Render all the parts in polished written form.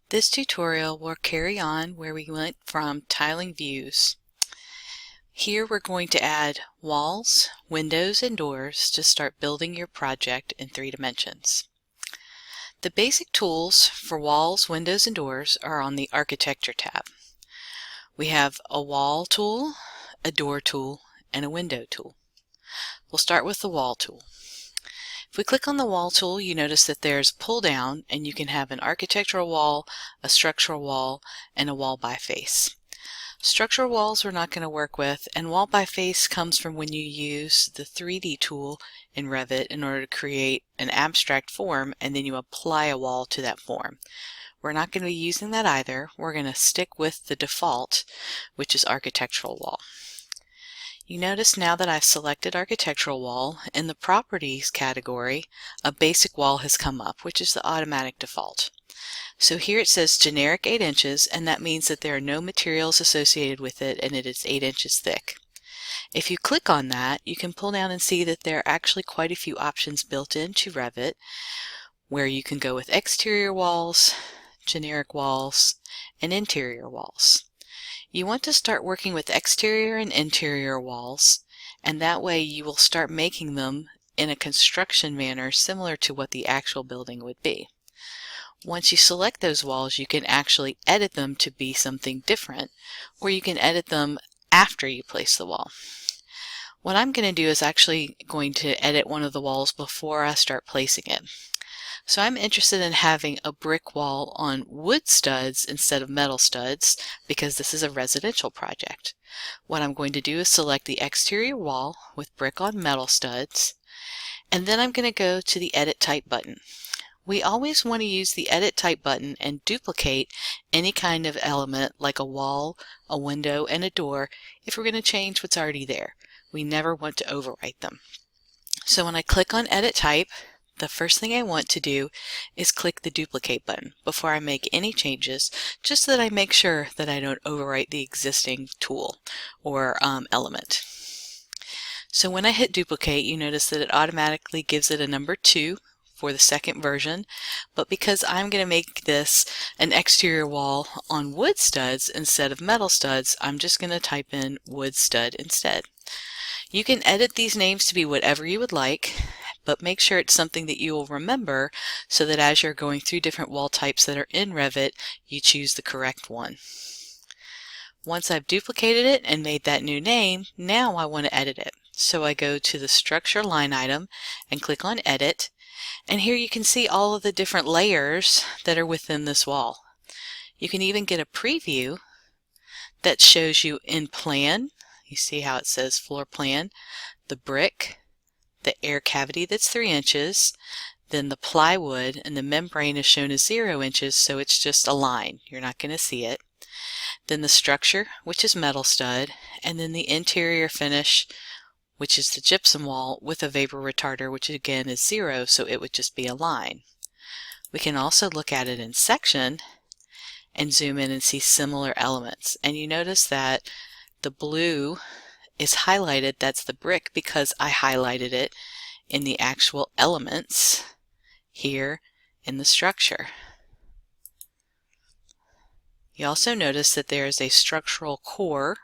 This tutorial will carry on where we went from tiling views. Here we're going to add walls, windows, and doors to start building your project in 3 dimensions. The basic tools for walls, windows, and doors are on the Architecture tab. We have a wall tool, a door tool, and a window tool. We'll start with the wall tool. If we click on the wall tool, you notice that there's a pull down and you can have an architectural wall, a structural wall, and a wall by face. Structural walls we're not going to work with, and wall by face comes from when you use the 3D tool in Revit in order to create an abstract form and then you apply a wall to that form. We're not going to be using that either. We're going to stick with the default, which is architectural wall. You notice now that I've selected architectural wall, in the properties category, a basic wall has come up, which is the automatic default. So here it says generic 8 inches, and that means that there are no materials associated with it and it is 8 inches thick. If you click on that, you can pull down and see that there are actually quite a few options built into Revit where you can go with exterior walls, generic walls, and interior walls. You want to start working with exterior and interior walls, and that way you will start making them in a construction manner similar to what the actual building would be. Once you select those walls, you can actually edit them to be something different, or you can edit them after you place the wall. What I'm going to do is actually going to edit one of the walls before I start placing it. So I'm interested in having a brick wall on wood studs instead of metal studs because this is a residential project. What I'm going to do is select the exterior wall with brick on metal studs, and then I'm going to go to the Edit Type button. We always want to use the Edit Type button and duplicate any kind of element like a wall, a window, and a door if we're going to change what's already there. We never want to overwrite them. So when I click on Edit Type, the first thing I want to do is click the Duplicate button before I make any changes, just so that I make sure that I don't overwrite the existing tool or element. So when I hit Duplicate, you notice that it automatically gives it a number 2 for the second version, but because I'm going to make this an exterior wall on wood studs instead of metal studs, I'm just going to type in wood stud instead. You can edit these names to be whatever you would like, but make sure it's something that you will remember so that as you're going through different wall types that are in Revit, you choose the correct one. Once I've duplicated it and made that new name, now I want to edit it. So I go to the Structure line item and click on Edit, and here you can see all of the different layers that are within this wall. You can even get a preview that shows you in plan. You see how it says floor plan, the brick, the air cavity that's 3 inches, then the plywood, and the membrane is shown as 0 inches, so it's just a line. You're not going to see it. Then the structure, which is metal stud, and then the interior finish, which is the gypsum wall with a vapor retarder, which again is 0, so it would just be a line. We can also look at it in section and zoom in and see similar elements. And you notice that the blue is highlighted, that's the brick, because I highlighted it in the actual elements here in the structure. You also notice that there is a structural core,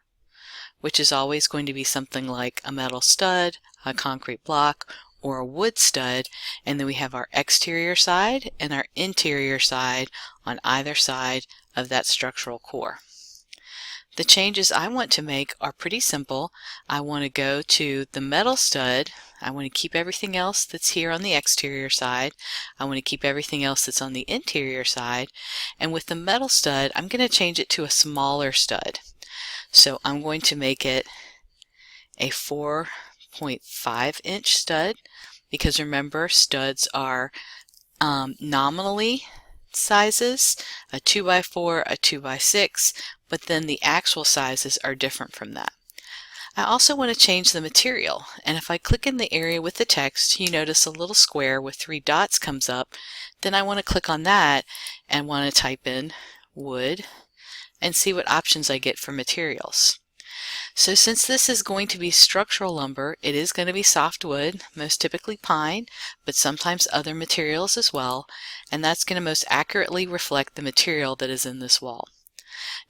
which is always going to be something like a metal stud, a concrete block, or a wood stud, and then we have our exterior side and our interior side on either side of that structural core. The changes I want to make are pretty simple. I want to go to the metal stud. I want to keep everything else that's here on the exterior side. I want to keep everything else that's on the interior side. And with the metal stud, I'm going to change it to a smaller stud. So I'm going to make it a 4.5 inch stud, because remember, studs are nominally sizes, a 2x4, a 2x6, but then the actual sizes are different from that. I also want to change the material, and if I click in the area with the text, you notice a little square with 3 dots comes up. Then I want to click on that and want to type in wood and see what options I get for materials. So since this is going to be structural lumber, it is going to be softwood, most typically pine, but sometimes other materials as well, and that's going to most accurately reflect the material that is in this wall.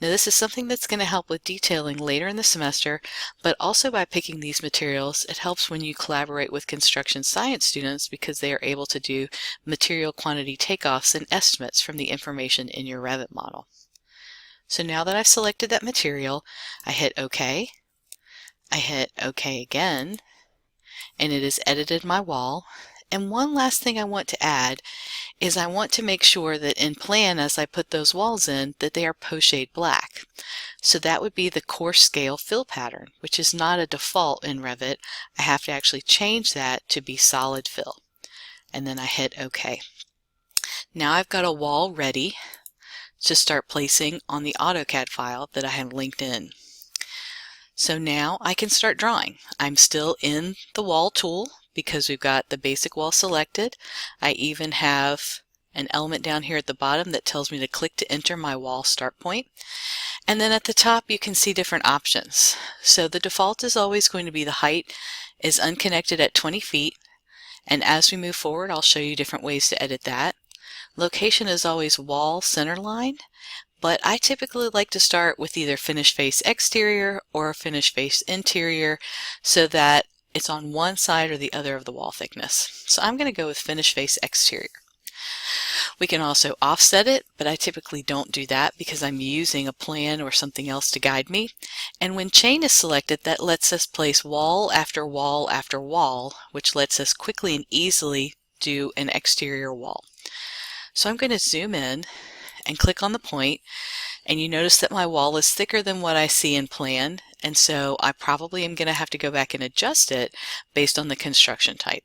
Now this is something that's going to help with detailing later in the semester, but also by picking these materials, it helps when you collaborate with construction science students because they are able to do material quantity takeoffs and estimates from the information in your Revit model. So now that I've selected that material, I hit OK, I hit OK again, and it has edited my wall. And one last thing I want to add is I want to make sure that in plan, as I put those walls in, that they are pochade black. So that would be the coarse scale fill pattern, which is not a default in Revit. I have to actually change that to be solid fill. And then I hit OK. Now I've got a wall ready to start placing on the AutoCAD file that I have linked in. So now I can start drawing. I'm still in the wall tool because we've got the basic wall selected. I even have an element down here at the bottom that tells me to click to enter my wall start point. And then at the top you can see different options. So the default is always going to be the height is unconnected at 20 feet. And as we move forward, I'll show you different ways to edit that. Location is always wall center line. But I typically like to start with either finish face exterior or finish face interior so that it's on one side or the other of the wall thickness. So I'm going to go with finish face exterior. We can also offset it, but I typically don't do that because I'm using a plan or something else to guide me. And when chain is selected, that lets us place wall after wall after wall, which lets us quickly and easily do an exterior wall. So I'm going to zoom in and click on the point, and you notice that my wall is thicker than what I see in plan, and so I probably am going to have to go back and adjust it based on the construction type.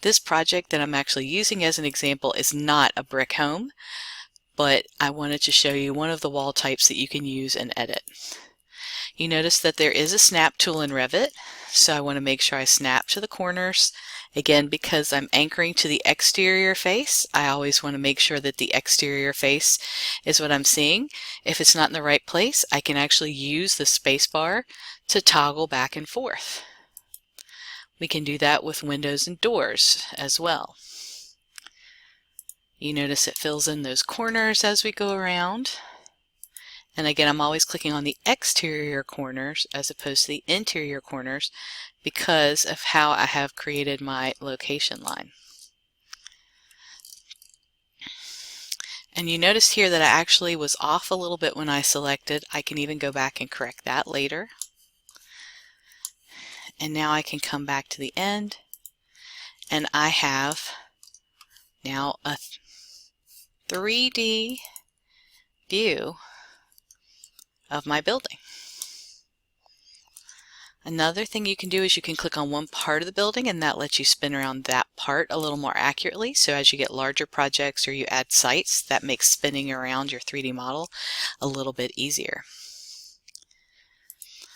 This project that I'm actually using as an example is not a brick home, but I wanted to show you one of the wall types that you can use and edit. You notice that there is a snap tool in Revit, so I want to make sure I snap to the corners. Again, because I'm anchoring to the exterior face, I always want to make sure that the exterior face is what I'm seeing. If it's not in the right place, I can actually use the space bar to toggle back and forth. We can do that with windows and doors as well. You notice it fills in those corners as we go around. And again, I'm always clicking on the exterior corners as opposed to the interior corners because of how I have created my location line. And you notice here that I actually was off a little bit when I selected. I can even go back and correct that later. And now I can come back to the end, and I have now a 3D view of my building. Another thing you can do is you can click on one part of the building, and that lets you spin around that part a little more accurately. So as you get larger projects or you add sites, that makes spinning around your 3D model a little bit easier.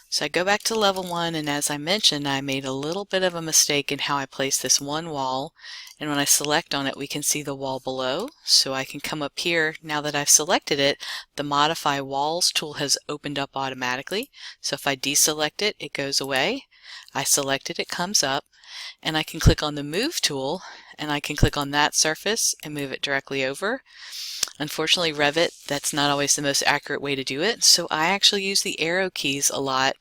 So I go back to level 1, and as I mentioned, I made a little bit of a mistake in how I placed this one wall. And when I select on it, we can see the wall below. So I can come up here. Now that I've selected it, the Modify Walls tool has opened up automatically. So if I deselect it, it goes away. I select it, it comes up. And I can click on the Move tool, and I can click on that surface and move it directly over. Unfortunately, Revit, that's not always the most accurate way to do it, so I actually use the arrow keys a lot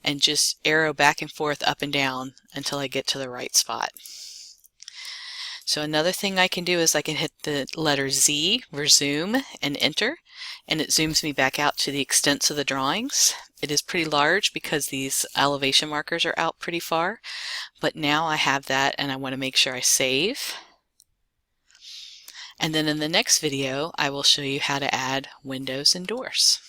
and just arrow back and forth up and down until I get to the right spot. So another thing I can do is I can hit the letter Z, resume, and enter, and it zooms me back out to the extents of the drawings. It is pretty large because these elevation markers are out pretty far, but now I have that and I want to make sure I save. And then in the next video, I will show you how to add windows and doors.